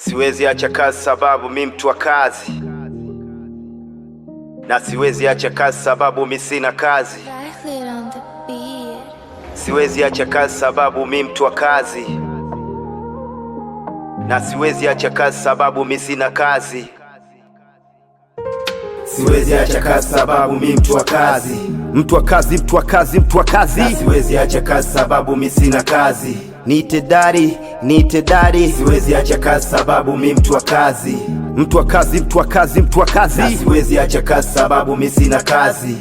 Siwezi acha kazi sababu mi mtu wa kazi, na siwezi acha kazi sababu mi sina kazi. Siwezi acha kazi sababu mi mtu wa kazi, na siwezi acha kazi sababu mi sina kazi. Siwezi acha kazi sababu mi mtu wa kazi, mtu wa kazi, mtu wa kazi, mtu wa kazi. na siwezi acha kazi sababu mi sina kazi. Niite daddy, niite daddy. Siwezi acha kazi sababu mi mtu wa kazi, mtu wa kazi, mtu wa kazi, mtu wa kazi. na siwezi acha kazi sababu mi sina kazi.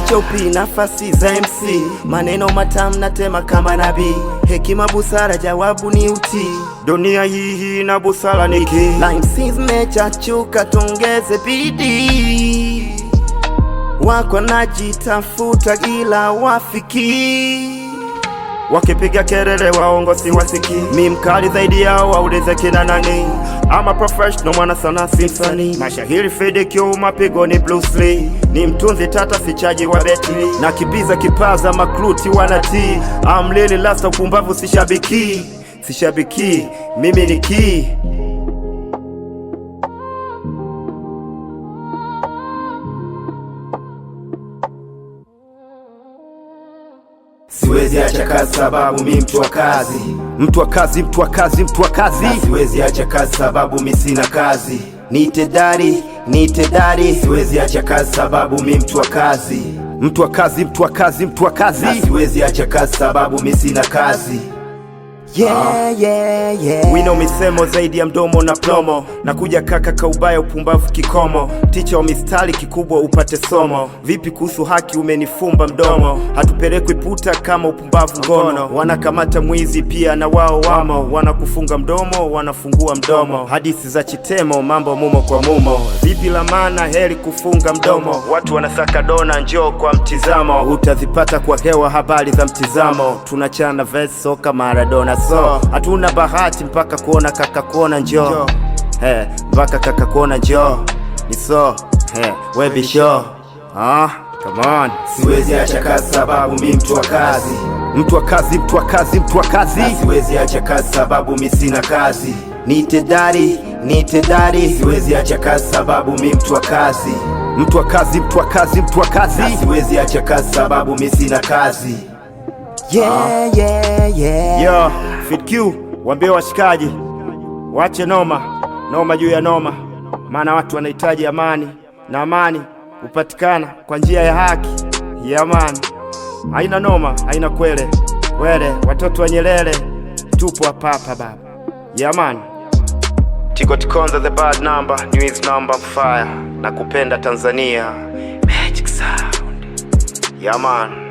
HOP nafasi za MC, maneno matamu natema kama nabii. Hekima busara jawabu ni utii, dunia hii na busara ni key. Line zimechachuka tongeze bidii, wako najitafuta ila wafiki. Wakipiga kelele waongo si wasiki, mi mkali zaidi yao waulize kina nani. I'm a professional mwana sana symphony, mashahiri FDQ mapigo ni Bruce Lee. Ni mtunzi tata sichaji wa betli, na kibiza kipaza makruti wanati. Amlili lasta upumbavu sishabiki, sishabiki mimi ni key. Siwezi acha kazi sababu mi mtu wa kazi, mtu wa kazi, mtu wa kazi, mtu wa kazi. na siwezi acha kazi sababu mi sina kazi. Niite daddy, niite daddy. Siwezi acha kazi sababu mi mtu wa kazi, mtu wa kazi, mtu wa kazi, mtu wa kazi. na siwezi acha kazi sababu mi sina kazi. Wino misemo zaidi ya mdomo na plomo, na kuja kaka kaubaya upumbavu kikomo. Ticha wa mistari kikubwa upate somo. Vipi kuhusu haki umenifumba mdomo, hatupelekwi puta kama upumbavu ngono. Wanakamata mwizi pia na wao wamo, wanakufunga mdomo wanafungua mdomo. Hadithi za chitemo mambo mumo kwa mumo, vipi la maana heri kufunga mdomo. Watu wanasaka dona njoo kwa mtizamo, utazipata kwa hewa habari za mtizamo. Tunachana verse soka Maradona, so hatuna bahati mpaka kuona kaka kuona njoo. Mpaka kaka kuona njoo ni so we be sure. Come on. Siwezi acha kazi sababu mi mtu wa kazi, mtu wa kazi, mtu wa kazi, mtu wa kazi. na siwezi acha kazi sababu mi sina kazi. Niite daddy, niite daddy. Siwezi acha kazi sababu mi mtu wa kazi, mtu wa kazi, mtu wa kazi, mtu wa kazi. na siwezi acha kazi sababu mi sina kazi. Yo, FitQ, waambie washikaji wache noma, noma juu ya noma. Maana watu wanahitaji amani, na amani upatikana kwa njia ya haki. Amani haina noma, haina kwele wele. Watoto wa Nyerere tupo hapa hapa baba. Amani Tigo Tikonza the bad number, new is number fire. Na kupenda Tanzania Magic Sound. Man.